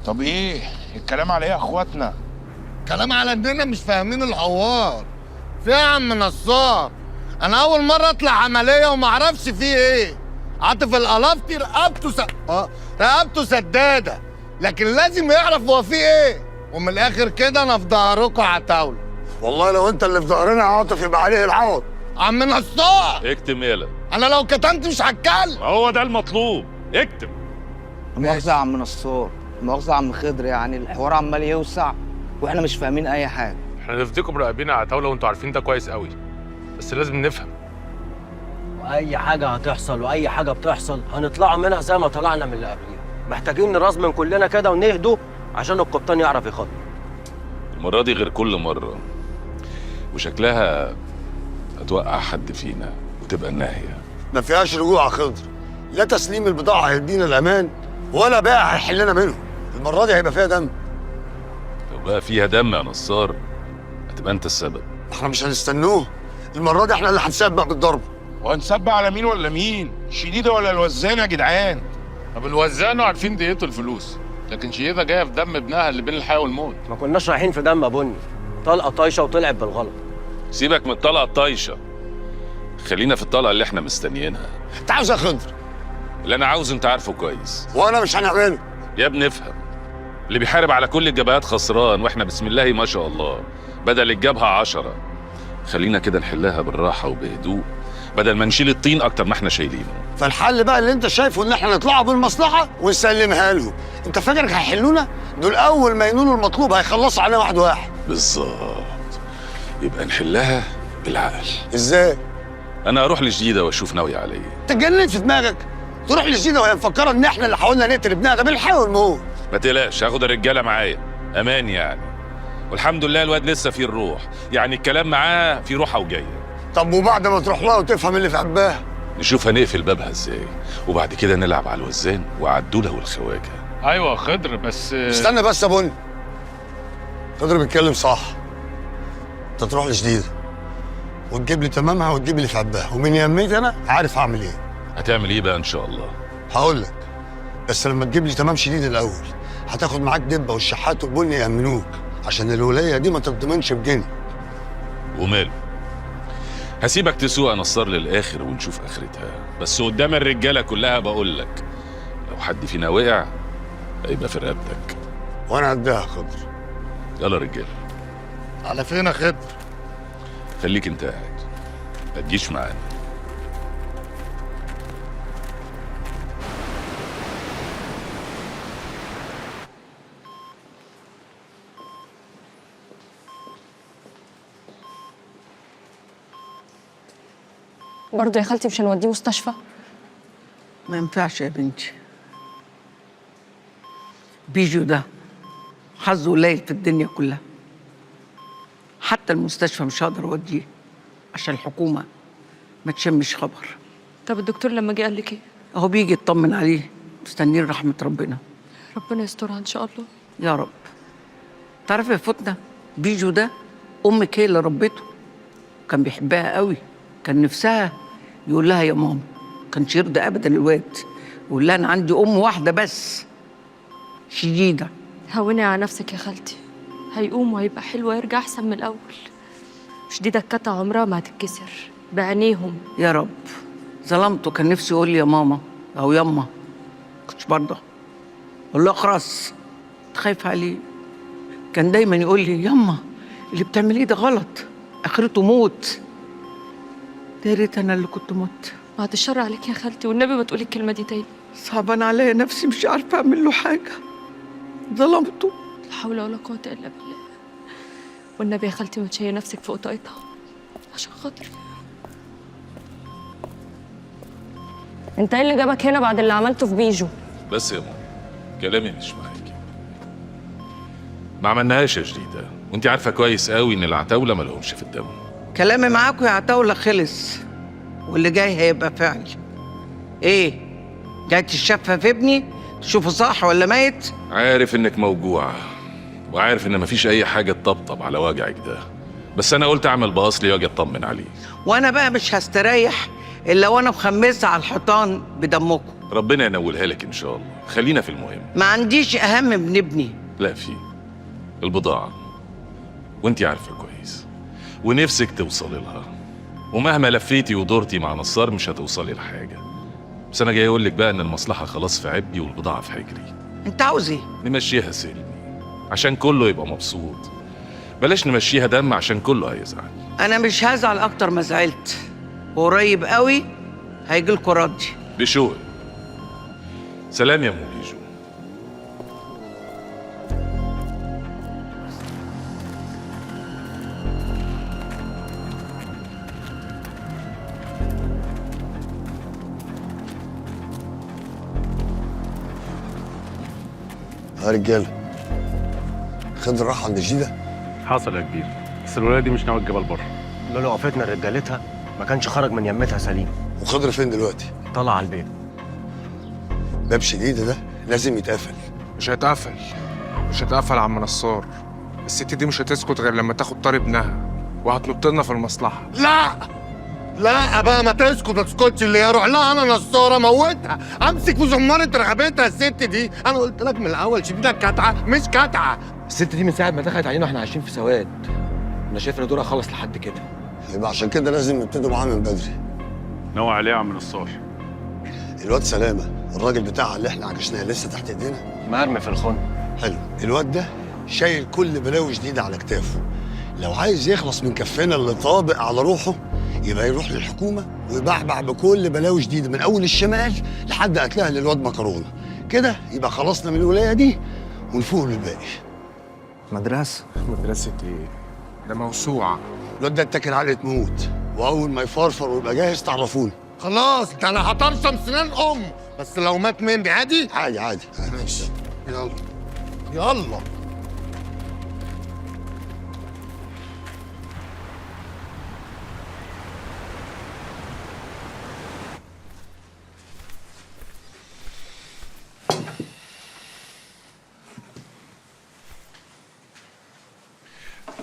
طب ايه الكلام على ايه يا اخواتنا؟ كلام على اننا مش فاهمين الحوار. في ايه يا عم نصار؟ انا اول مره اطلع عمليه وما اعرفش فيه ايه. عاطف القلفتي رقبته سداده، لكن لازم يعرف هو فيه ايه. ومن الاخر كده انا في ظهركم عتاوله. والله لو انت اللي في ظهرنا يا عاطف يبقى عليه العوض. عم نصار اكتم يالا. انا لو كتمت مش هتكلم. ما هو ده المطلوب، اكتم. مؤاخذة يا عم نصار، مؤاخذة يا عم خضر، يعني الحوار عمال يوسع واحنا مش فاهمين اي حاجة. احنا نفديكم راقبين على عتاوله وانتوا عارفين ده كويس قوي، بس لازم نفهم. واي حاجه هتحصل واي حاجه بتحصل هنطلعوا منها زي ما طلعنا من اللي قبليها. محتاجين نرزمن كلنا كده ونهدوا عشان القبطان يعرف يخطط. المرة دي غير كل مرة، وشكلها هتوقع حد فينا وتبقى الناهية. ما فيهاش رجوع يا خضر، لا تسليم البضاعه هيدينا الامان ولا بيع هيحلنا منهم. المره دي هيبقى فيها دم. لو بقى فيها دم يا نصار هتبقى انت السبب. احنا مش هنستنوه، المره دي احنا اللي هنسبق بالضرب. وهنسبق على مين ولا مين؟ شديده ولا الوزانه يا جدعان؟ طب الوزانه عارفين ديته الفلوس، لكن شديده جايه في دم ابنها اللي بين الحياه والموت. ما كناش رايحين في دم بني، طلقه طايشه وطلعت بالغلط. سيبك من الطلقة الطايشة، خلينا في الطلقة اللي احنا مستنيينها. انت عاوز يا خضر؟ اللي انا عاوزه انت عارفه كويس. وانا مش هنعمله. يا ابني افهم، اللي بيحارب على كل الجبهات خسران، واحنا بسم الله ما شاء الله بدل الجبهة 10. خلينا كده نحلها بالراحة وبهدوء بدل ما نشيل الطين اكتر ما احنا شايلينه. فالحل بقى اللي انت شايفه ان احنا نطلعوا بالمصلحه ونسلمها لهم. انت فاكرك هيحلونا؟ دول اول ما ينولوا المطلوب هيخلصوا علينا واحد واحد. بالظبط، يبقى نحلها بالعقل. ازاي؟ انا اروح لجديدة واشوف ناوي على ايه. انت اتجننت في دماغك؟ تروح لجديدة وهي مفكره ان احنا اللي حاولنا نقتل ابنها ده بالحياه والموت. ما تقلقش، هاخد الرجالة معايا امان يعني، والحمد لله الواد لسه فيه الروح، يعني الكلام معاه فيه روحه وجايه. طب وبعد ما تروح لها وتفهم اللي في قلبها نشوف هنقفل بابها ازاي، وبعد كده نلعب على الوزان وعدوله والخواجه. ايوه خضر بس استنى بس يا بني. خضر بيتكلم صح. انت تروح لجديدة وتجيب لي تمامها وتجيب لي في عباها، ومن يميت انا عارف هعمل ايه. هتعمل ايه بقى ان شاء الله؟ هقول لك، بس لما تجيب لي تمام شديد الاول هتاخد معاك دبه والشحات والبني يامنوك، عشان الولايه دي ما تتضمنش بجنيه. وماله، هسيبك تسوق يا نصار للاخر ونشوف اخرتها، بس قدام الرجاله كلها بقول لك لو حد فينا وقع هيبقى في رقبتك. وانا قدها يا خضر. يلا رجاله. على فين يا خضر؟ خليك انت قاعد، ما تجيش معانا. برضه يا خالتي مش هنوديه مستشفى؟ ما ينفعش يا بنتي. بيجو ده حظه قليل في الدنيا كلها، حتى المستشفى مش هقدر اوديه عشان الحكومه ما تشمش خبر. طب الدكتور لما جه قال لك ايه؟ اهو بيجي يطمن عليه، مستنيين رحمه ربنا. ربنا يسترها ان شاء الله. يا رب. تعرفي يا فتنه، بيجو ده امك هي اللي ربته، كان بيحبها قوي، كان نفسها يقول لها يا ماما، كانش يرضى ابدا الواد، يقول لها انا عندي ام واحده بس شديده. هوني على نفسك يا خالتي، هيقوم وهيبقى حلو ويرجع احسن من الاول. شديده الكتا عمرها ما هتتكسر بعينيهم. يا رب. ظلمته، كان نفسه يقول لي يا ماما او يما، كنتش برضه اقول له اخرس، خايفه عليه. كان دايما يقول لي يما اللي بتعمليه ده غلط، اخرته موت. يا ريت انا اللي كنت مت. بعد الشر عليك يا خالتي، والنبي ما تقولي الكلمه دي تاني. صعبان عليا نفسي، مش عارفه اعمل له حاجه، ظلمته. لا حول ولا قوه الا بالله. والنبي يا خالتي ما تشيلي نفسك فوق طاقتها عشان خاطري. انت ايه اللي جابك هنا بعد اللي عملته في بيجو؟ بس يا ماما كلامي مش معاكي، ما عملناهاش يا جديده، وانت عارفه كويس قوي ان العتاوله ما لهمش في الدم. كلامي معاكم يا عتاوله خلص، واللي جاي هيبقى فعل. ايه جاي تشفى في ابني تشوفه صح ولا ميت؟ عارف انك موجوعه، وعارف ان مفيش اي حاجه تطبطب على وجعك ده، بس انا قلت اعمل باصلي واجي اطمن عليه. وانا بقى مش هستريح الا وانا مخمسه على الحيطان بدمكم. ربنا ينولها لك ان شاء الله. خلينا في المهم. ما عنديش اهم من ابني. لا، في البضاعة، وانتي عارفة كويس، ونفسك توصلي لها، ومهما لفيتي ودورتي مع نصار مش هتوصلي لحاجة. بس أنا جاي أقول لك بقى إن المصلحة خلاص في عبي والبضاعة في حجري. انت عاوز ايه؟ نمشيها سلمي عشان كله يبقى مبسوط، بلاش نمشيها دم عشان كله هيزعل. انا مش هزعل اكتر ما زعلت، وقريب قوي هيجيلكوا ردي. بشوق. سلام يا موليجو. يا رجاله، خضر راح عند جديده. حصل يا كبير، بس الولايه دي مش ناويه الجبل بره. لولا وقفتنا رجالتها ما كانش خرج من يمتها سليم. وخضر فين دلوقتي؟ طلع على البيت. باب شديده ده لازم يتقفل. مش هيتقفل، مش هيتقفل يا عم نصار. الست دي مش هتسكت غير لما تاخد طار ابنها، وهتنط لنا في المصلحه. لا لا بقى، ما تسكت ما تسكتش. اللي يروح لها انا نصاره اموتها، امسك في زماره رقبتها. الست دي انا قلت لك من الاول شديده كتعه مش كتعه. الست دي من ساعه ما دخلت علينا واحنا عايشين في سواد. انا شايف ان دورها خلص لحد كده. يبقى عشان كده لازم نبتدوا معاه من بدري. ناوي عليه يا عم نصار. الواد سلامه الراجل بتاعها اللي احنا عكشناه لسه تحت ايدينا. مرمي في الخن. حلو. الواد ده شايل كل بلاوي جديده على كتافه. لو عايز يخلص من كفنا اللي طابق على روحه يبقى يروح للحكومه ويبعبع بكل بلاوي جديده من اول الشمال لحد قتلها للواد مكرونه. كده يبقى خلصنا من الولايه دي ونفوق للباقي. مدرسه ايه؟ ده موسوعه. الواد ده اتكل عليه تموت، واول ما يفرفر ويبقى جاهز تعرفوني. خلاص ده انا هطرشم سنان بس لو مات مني عادي. عادي. ماشي، يلا.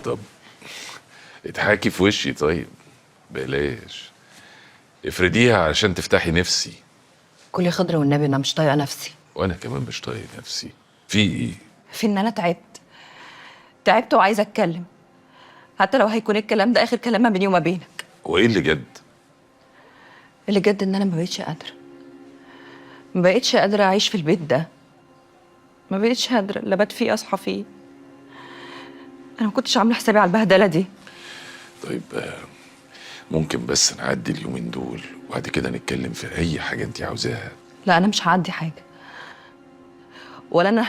طب اضحكي في وشي، طيب بلاش افرديها عشان تفتحي نفسي. كلي خضرة والنبي، انا مش طايقه نفسي. وانا كمان مش طايق نفسي. في ايه؟ في ان انا تعبت وعايزه اتكلم، حتى لو هيكون الكلام ده اخر كلام ما بيني وما بينك. وايه اللي جد؟ اللي جد ان انا ما بقتش قادره اعيش في البيت ده. ما بقتش قادره لا بات فيه اصحى فيه. انا ما كنتش عامله حسابي على البهدله دي. طيب ممكن بس نعدي اليومين دول وبعد كده نتكلم في اي حاجه انت عاوزاها. لا انا مش هعدي حاجه، ولا انا